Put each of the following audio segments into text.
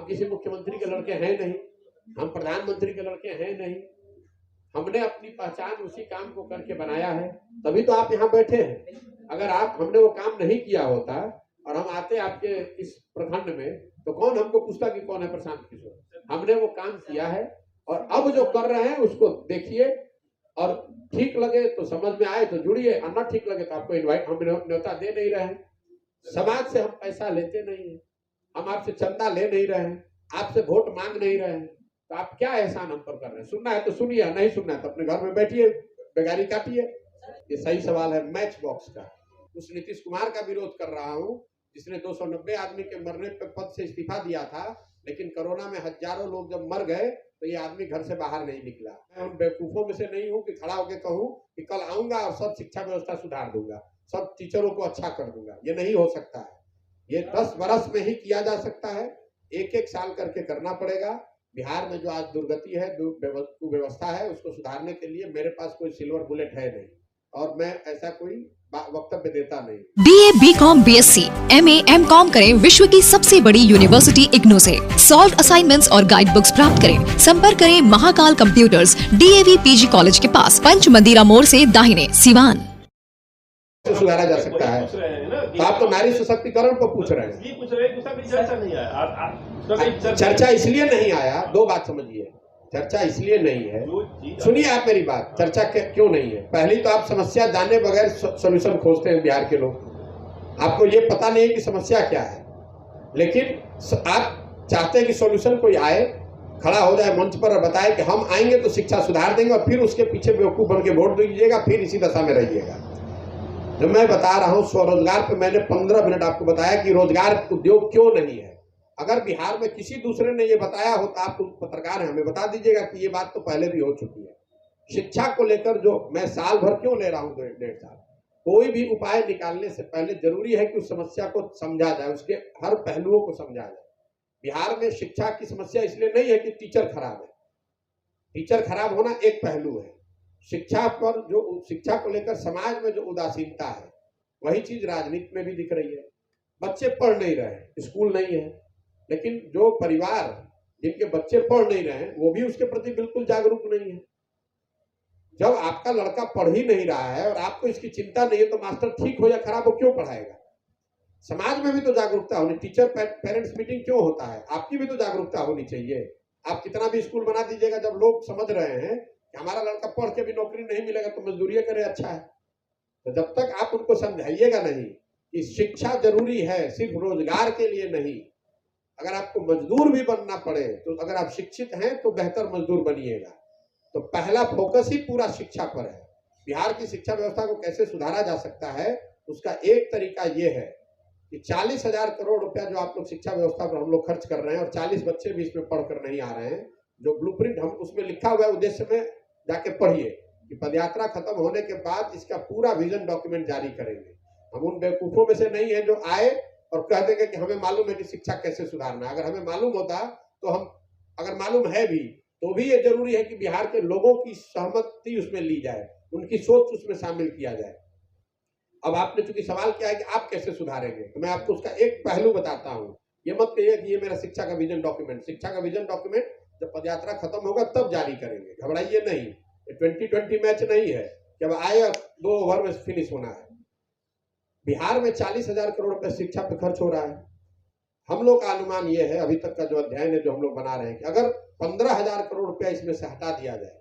किसी मुख्यमंत्री के लड़के हैं नहीं, हम प्रधानमंत्री के लड़के हैं नहीं, हमने अपनी पहचान उसी काम को करके बनाया है, तभी तो आप यहाँ बैठे हैं। अगर आप हमने वो काम नहीं किया होता और हम आते आपके इस प्रखंड में, तो कौन हमको पूछता कि कौन है प्रशांत किशोर। हमने वो काम किया है और अब जो कर रहे हैं उसको देखिए, और ठीक लगे तो समझ में आए तो जुड़िए, और न ठीक लगे तो आपको इनवाइट, हम न्योता दे नहीं रहे हैं। समाज से हम पैसा लेते नहीं है, हम आपसे चंदा ले नहीं रहे हैं, आपसे वोट मांग नहीं रहे हैं, तो आप क्या एहसान हम पर कर रहे हैं। सुनना है तो सुनिए, नहीं सुनना है तो अपने घर में बैठिए, बेगारी काटिए। ये सही सवाल है मैच बॉक्स का। उस नीतीश कुमार का विरोध कर रहा हूं जिसने 290 आदमी के मरने पर पद से इस्तीफा दिया था, लेकिन कोरोना में हजारों लोग जब मर गए तो ये आदमी घर से बाहर नहीं निकला। मैं उन बेवकूफों में से नहीं हूं कि खड़ा होकर कहूं कि कल आऊंगा और सब शिक्षा व्यवस्था सुधार दूंगा, सब टीचरों को अच्छा कर दूंगा। ये नहीं हो सकता है। ये 10 वर्ष में ही किया जा सकता है, एक एक साल करके करना पड़ेगा। बिहार में जो आज दुर्गति है, कुव्यवस्था है, उसको सुधारने के लिए मेरे पास कोई सिल्वर बुलेट है नहीं, और मैं ऐसा कोई वक्तव्य देता नहीं। BA, BCom, BSc, MA, MCom करें विश्व की सबसे बड़ी यूनिवर्सिटी इग्नू से। सॉल्व असाइनमेंट्स और गाइड बुक्स प्राप्त करें। संपर्क करें Mahakal computers, DAV PG college के पास, पंच मंदिरा मोड़ से दाहिने, सिवान। सुधारा जा सकता है। तो आप तो नारी सशक्तिकरण पर पूछ रहे हैं। चर्चा इसलिए नहीं आया, दो बात समझिए, चर्चा इसलिए नहीं है। सुनिए आप मेरी बात, चर्चा क्यों नहीं है। पहली तो आप समस्या जाने बगैर सॉल्यूशन खोजते हैं बिहार के लोग, आपको ये पता नहीं है कि समस्या क्या है, लेकिन आप चाहते हैं कि सॉल्यूशन कोई आए, खड़ा हो जाए मंच पर और बताए कि हम आएंगे तो शिक्षा सुधार देंगे, और फिर उसके पीछे बेवकूफ बन के वोट दीजिएगा, फिर इसी दशा में रहिएगा। जो मैं बता रहा हूं स्वरोजगार पे मैंने 15 मिनट आपको बताया कि रोजगार उद्योग क्यों नहीं है। अगर बिहार में किसी दूसरे ने ये बताया हो तो आप पत्रकार हैं, हमें बता दीजिएगा कि ये बात तो पहले भी हो चुकी है। शिक्षा को लेकर जो मैं साल भर क्यों ले रहा हूं, 1.5 साल, कोई भी उपाय निकालने से पहले जरूरी है कि उस समस्या को समझा जाए, उसके हर पहलुओं को समझा जाए। बिहार में शिक्षा की समस्या इसलिए नहीं है कि टीचर खराब है, टीचर खराब होना एक पहलू है। शिक्षा पर जो शिक्षा को लेकर समाज में जो उदासीनता है, वही चीज राजनीति में भी दिख रही है। बच्चे पढ़ नहीं रहे, स्कूल नहीं है, लेकिन जो परिवार जिनके बच्चे पढ़ नहीं रहे हैं वो भी उसके प्रति बिल्कुल जागरूक नहीं है। जब आपका लड़का पढ़ ही नहीं रहा है और आपको इसकी चिंता नहीं है, तो मास्टर ठीक हो या खराब हो क्यों पढ़ाएगा। समाज में भी तो जागरूकता होनी, टीचर पेरेंट्स मीटिंग क्यों होता है, आपकी भी तो जागरूकता होनी चाहिए। आप कितना भी स्कूल बना दीजिएगा, जब लोग समझ रहे हैं कि हमारा लड़का पढ़ के भी नौकरी नहीं मिलेगा तो मजदूरी करे, अच्छा है। तो जब तक आप उनको समझाइएगा नहीं कि शिक्षा जरूरी है, सिर्फ रोजगार के लिए नहीं, अगर आपको मजदूर भी बनना पड़े तो अगर आप शिक्षित हैं तो बेहतर मजदूर बनिएगा। तो पहला फोकस ही पूरा शिक्षा पर है। बिहार की शिक्षा व्यवस्था को कैसे सुधारा जा सकता है, उसका एक तरीका यह है कि 40,000 करोड़ रुपया जो आप लोग शिक्षा व्यवस्था पर हम लोग खर्च कर रहे हैं, और 40 बच्चे भी इसमें पढ़कर नहीं आ रहे हैं, जो ब्लूप्रिंट हम उसमें लिखा हुआ है उद्देश्य में जाके पढ़िए कि पदयात्रा खत्म होने के बाद इसका पूरा विजन डॉक्यूमेंट जारी करेंगे। हम उन बेवकूफों में से नहीं है जो आए और कह देंगे कि हमें मालूम है कि शिक्षा कैसे सुधारना है। अगर हमें मालूम होता तो हम, अगर मालूम है भी तो भी ये जरूरी है कि बिहार के लोगों की सहमति उसमें ली जाए, उनकी सोच उसमें शामिल किया जाए। अब आपने चूंकि सवाल किया है कि आप कैसे सुधारेंगे, तो मैं आपको उसका एक पहलू बताता हूँ। ये मत कहिए कि ये मेरा शिक्षा का विजन डॉक्यूमेंट, शिक्षा का विजन डॉक्यूमेंट जब पदयात्रा खत्म होगा तब जारी करेंगे, घबराइए नहीं। 2020 मैच नहीं है कि अब आए 2 ओवर में फिनिश होना है। बिहार में 40,000 करोड़ रुपए शिक्षा पे खर्च हो रहा है। हम लोग का अनुमान ये है, अभी तक का जो अध्ययन है जो हम लोग बना रहे हैं, कि अगर 15,000 करोड़ रुपया इसमें से हटा दिया जाए,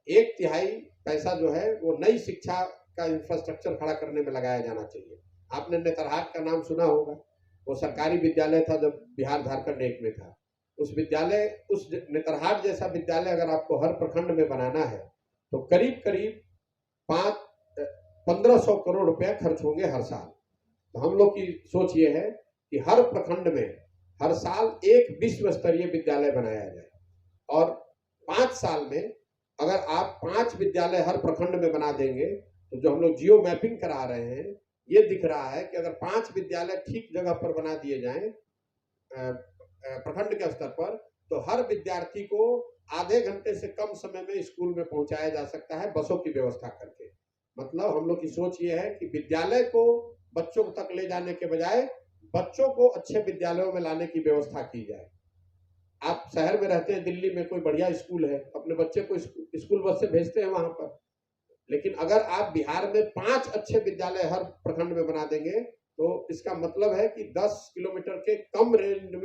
1/3 पैसा जो है वो नई शिक्षा का इंफ्रास्ट्रक्चर खड़ा करने में लगाया जाना चाहिए। आपने नेतरहाट का नाम सुना होगा, वो सरकारी विद्यालय था जब बिहार झारखंड एक में था। उस विद्यालय, उस नेतरहाट जैसा विद्यालय अगर आपको हर प्रखंड में बनाना है तो करीब करीब 1500 करोड़ रुपया खर्च होंगे हर साल। तो हम लोग की सोच ये है कि हर प्रखंड में हर साल एक विश्व स्तरीय विद्यालय बनाया जाए, और 5 साल में अगर आप 5 विद्यालय हर प्रखंड में बना देंगे, तो जो हम लोग जियो मैपिंग करा रहे हैं, ये दिख रहा है कि अगर 5 विद्यालय ठीक जगह पर बना दिए जाएं प्रखंड के स्तर पर, तो हर विद्यार्थी को आधे घंटे से कम समय में स्कूल में पहुंचाया जा सकता है, बसों की व्यवस्था करके। मतलब हम लोग की सोच ये है कि विद्यालय को बच्चों तक ले जाने के बजाय बच्चों को अच्छे विद्यालयों में लाने की व्यवस्था की जाए। शहर में रहते हैं, दिल्ली में कोई बढ़िया स्कूल है, अपने बच्चे को स्कूल बस से भेजते हैं वहां पर। लेकिन अगर आप बिहार में 5 अच्छे विद्यालय हर प्रखंड में बना देंगे तो इसका मतलब है कि 10 किलोमीटर के कम रेंज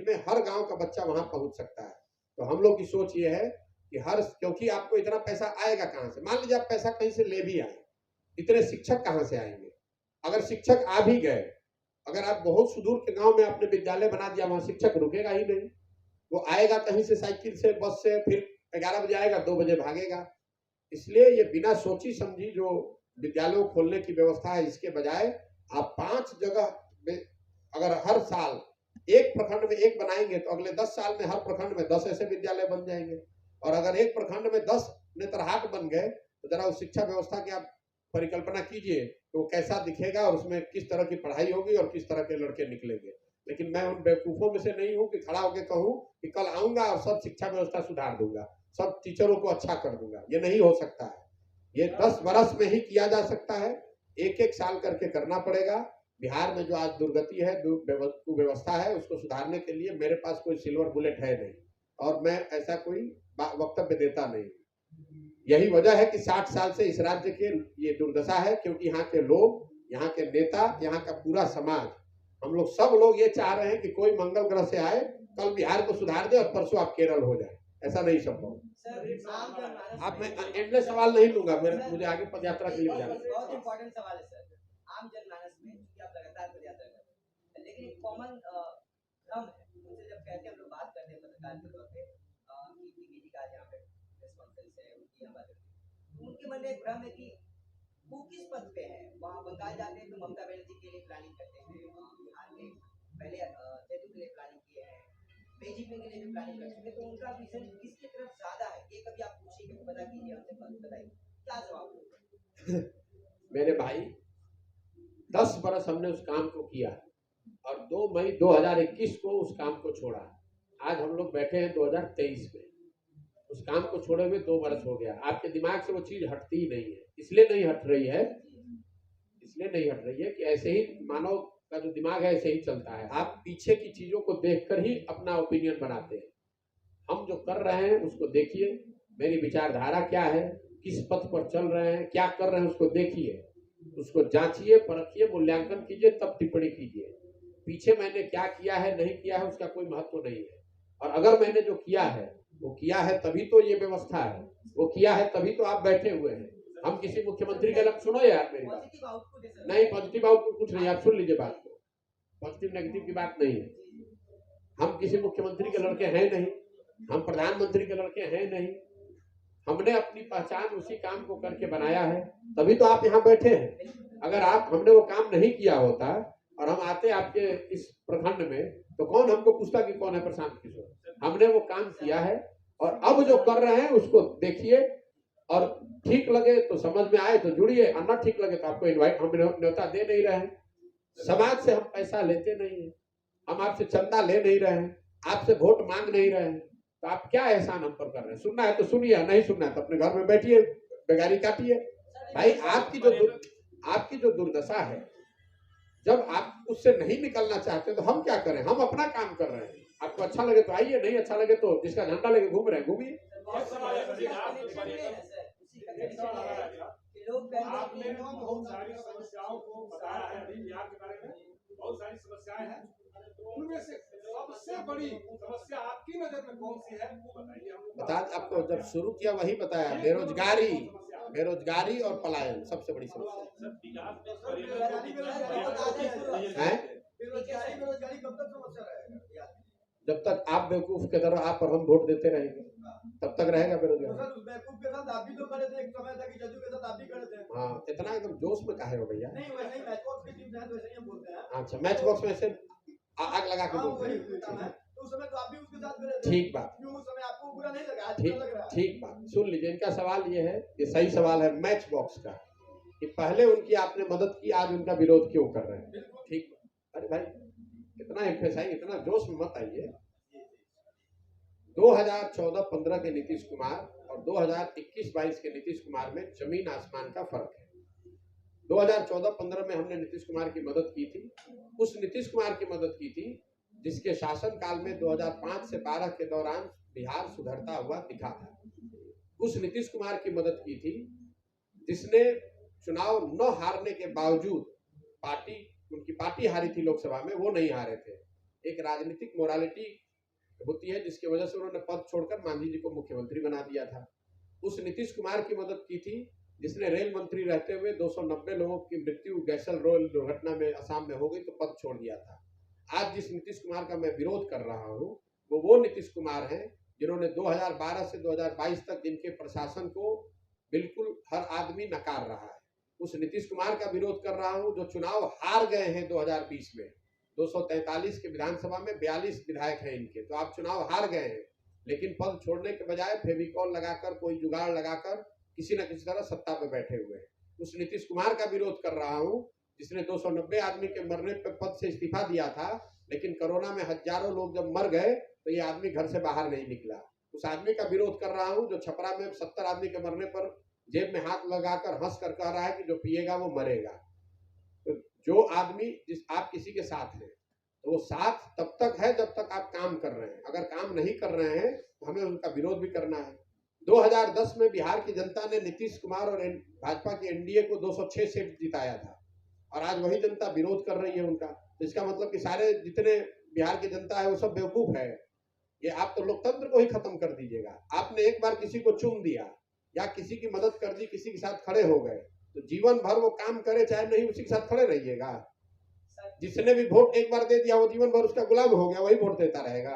में हर गांव का बच्चा वहां पहुंच सकता है। तो हम लोग की सोच ये है कि क्योंकि आपको इतना पैसा आएगा कहां से? मान लीजिए आप पैसा कहीं से ले भी आए, इतने शिक्षक कहां से आएंगे? अगर शिक्षक आ भी गए, अगर आप बहुत सुदूर के गांव में आपने विद्यालय बना दिया, वहां शिक्षक रुकेगा ही नहीं। वो आएगा कहीं से, साइकिल से, बस से, फिर 11 बजे आएगा, 2 बजे भागेगा। इसलिए ये बिना सोची समझी जो विद्यालयों खोलने की व्यवस्था है, इसके बजाय आप 5 जगह में अगर हर साल एक प्रखंड में एक बनाएंगे तो अगले 10 साल में हर प्रखंड में 10 ऐसे विद्यालय बन जाएंगे। और अगर एक प्रखंड में 10 नेतरहाट बन गए तो जरा उस शिक्षा व्यवस्था की आप परिकल्पना कीजिए तो वो कैसा दिखेगा और उसमें किस तरह की पढ़ाई होगी और किस तरह के लड़के निकलेंगे। लेकिन मैं उन बेवकूफों में से नहीं हूं कि खड़ा होकर कहूं कि कल आऊंगा और सब शिक्षा व्यवस्था सुधार दूंगा, सब टीचरों को अच्छा कर दूंगा। ये नहीं हो सकता है। ये 10 बरस में ही किया जा सकता है, एक साल करके करना पड़ेगा। बिहार में जो आज दुर्गति है, व्यवस्था है, उसको सुधारने के लिए मेरे पास कोई सिल्वर बुलेट है नहीं और मैं ऐसा कोई वक्तव्य देता नहीं। यही वजह है कि 60 साल से इस राज्य के ये दुर्दशा है, क्योंकि यहाँ के लोग, यहाँ के नेता, यहाँ का पूरा समाज, हम लोग सब लोग ये चाह रहे हैं कि कोई मंगल ग्रह से आए, कल बिहार को सुधार दे और परसों आप केरल हो जाए। ऐसा नहीं संभव। आप मैं एंडलेस सवाल नहीं लूंगा, मुझे आगे पद यात्रा के लिए जाना है। बहुत इंपॉर्टेंट सवाल है सर। आम जनमानस में कि आप लगातार पद यात्रा करते हैं, लेकिन एक कॉमन भ्रम है, उनसे जब कहते हैं हम लोग बात करते हैं पत्रकार के तौर पे कि पीजी का यहाँ पे प्रेस कॉन्फ्रेंस है, उनकी यहाँ बात करते हैं, तो उनके मन में एक भ्रम है कि वो किस पद पे है। वहाँ बंगाल जाते हैं तो ममता बनर्जी के लिए प्लानिंग करते हैं, बिहार में पहले जदयू के लिए प्लानिंग किए हैं, बीजेपी के लिए भी प्लानिंग करते हैं, तो उनका विजन किसकी तरफ ज्यादा है? ये कभी आप पूछिए, पता कीजिए, हमसे बताइए क्या जवाब होगा। मेरे भाई 10 बरस हमने उस काम को किया और 2 मई 2021 को उस काम को छोड़ा। आज हम लोग बैठे हैं 2023 में, उस काम को छोड़े हुए 2 बरस हो गया। आपके दिमाग से वो चीज हटती ही नहीं है। इसलिए नहीं हट रही है कि ऐसे ही मानव का जो दिमाग है ऐसे ही चलता है। आप पीछे की चीजों को देखकर ही अपना ओपिनियन बनाते हैं। हम जो कर रहे हैं उसको देखिए, मेरी विचारधारा क्या है, किस पथ पर चल रहे हैं, क्या कर रहे हैं, उसको देखिए, उसको जांचिए, परखिए, मूल्यांकन कीजिए, तब टिप्पणी कीजिए। पीछे मैंने क्या किया है, नहीं किया है, उसका कोई महत्व नहीं है। और अगर मैंने जो किया है वो किया है तभी तो ये व्यवस्था है, वो किया है तभी तो आप बैठे हुए हैं। हम किसी मुख्यमंत्री का सुनो यार मेरी बात, नहीं पॉजिटिव आउटपुट कुछ नहीं, आप सुन लीजिए बात को, पॉजिटिव नेगेटिव की बात नहीं है। हम किसी मुख्यमंत्री के लड़के हैं नहीं, हम प्रधानमंत्री के लड़के हैं नहीं, हमने अपनी पहचान उसी काम को करके बनाया है, तभी तो आप यहाँ बैठे हैं। अगर हमने वो काम नहीं किया होता और हम आते आपके इस प्रखंड में तो कौन हमको पूछता कि कौन है प्रशांत किशोर। हमने वो काम किया है और अब जो कर रहे हैं उसको देखिए और ठीक लगे तो समझ में आए तो जुड़िए, और ना ठीक लगे तो आपको इनवाइट, हम न्योता दे नहीं रहे हैं। समाज से हम पैसा लेते नहीं है, हम आपसे चंदा ले नहीं रहे हैं, आपसे वोट मांग नहीं रहे हैं, तो आप क्या एहसान हम पर कर रहे हैं? सुनना है तो सुनिए, नहीं सुनना है तो अपने घर में बैठिए, बेगारी काटिए। भाई आपकी जो दुर्दशा है, जब आप उससे नहीं निकलना चाहते तो हम क्या करें? हम अपना काम कर रहे हैं। आपको अच्छा लगे तो आइए, नहीं अच्छा लगे तो जिसका झंडा लेके घूम रहे हैं घूमिए। आपने बहुत सारी समस्याओं को बताया है, अभी बिहार के बारे में बहुत सारी समस्याएं हैं, उनमें से सबसे बड़ी समस्या आपकी नजर में कौन सी है वो बताइए। बता आपको जब शुरू किया वही बताया, बेरोजगारी और पलायन सबसे बड़ी समस्या है। जब तक आप बेवकूफ के तरह आप और हम वोट देते रहेंगे तब तक रहेगा बेरोजगार। हाँ, इतना एकदम जोश में काहे हो भैया? अच्छा, मैच बॉक्स में से आग लगा के बोलते हैं, ठीक बात, ठीक बात। सुन लीजिए, इनका सवाल ये है, ये सही सवाल है मैच बॉक्स का, कि पहले उनकी आपने मदद की, आज उनका विरोध क्यों कर रहे हैं? ठीक। अरे भाई इतना एम्फेसाइज, इतना जोश में मत आइए। 2014-15 के नीतीश कुमार और 2021-22 के नीतीश कुमार में जमीन आसमान का फर्क है। 2014-15 में हमने नीतीश कुमार की मदद की थी, उस नीतीश कुमार की मदद की थी जिसके शासन काल में 2005 से 12 के दौरान बिहार सुधरता हुआ दिखा था। उस नीतीश कुमार की मदद की थी जिसने चुनाव न हारने के बावजूद उनकी पार्टी हारी थी लोकसभा में, वो नहीं हारे थे। एक राजनीतिक मोरालिटी होती है जिसकी वजह से उन्होंने पद छोड़कर मांझी जी को मुख्यमंत्री बना दिया था। उस नीतीश कुमार की मदद की थी जिसने रेल मंत्री रहते हुए 290 लोगों की मृत्यु गैसल रेल दुर्घटना में असम में हो गई तो पद छोड़ दिया था। आज जिस नीतीश कुमार का मैं विरोध कर रहा हूँ वो नीतीश कुमार हैं जिन्होंने 2012 से 2022 तक जिनके प्रशासन को बिल्कुल हर आदमी नकार रहा है। उस नीतीश कुमार का विरोध कर रहा हूँ जो चुनाव हार गए हैं 2020 में। 243 के विधानसभा में 42 विधायक हैं इनके, तो आप चुनाव हार गए हैं, लेकिन पद छोड़ने के बजाय फेविकॉल लगाकर कोई जुगाड़ लगाकर किसी न किसी तरह सत्ता पे बैठे हुए हैं। उस नीतीश कुमार का विरोध कर रहा हूँ जिसने 290 आदमी के मरने पर पद से इस्तीफा दिया था, लेकिन कोरोना में हजारों लोग जब मर गए तो ये आदमी घर से बाहर नहीं निकला। उस आदमी का विरोध कर रहा हूँ जो छपरा में 70 आदमी के मरने पर जेब में हाथ लगाकर हंस कर कह रहा है कि जो पिएगा वो मरेगा। तो जो आदमी आप किसी के साथ हैं तो वो साथ तब तक है जब तक आप काम कर रहे हैं। अगर काम नहीं कर रहे हैं तो हमें उनका विरोध भी करना है। 2010 में बिहार की जनता ने नीतीश कुमार और भाजपा की एनडीए को 206 सीट जिताया था और आज वही जनता विरोध कर रही है उनका। तो इसका मतलब कि सारे जितने बिहार की जनता है वो सब बेवकूफ है। ये आप तो लोकतंत्र को ही खत्म कर दीजिएगा। आपने एक बार किसी को चुन दिया या किसी की मदद कर दी, किसी के साथ खड़े हो गए तो जीवन भर वो काम करे चाहे नहीं उसी के साथ खड़े रहिएगा। जिसने भी वोट एक बार दे दिया वो जीवन भर उसका गुलाम हो गया, वही वोट देता रहेगा।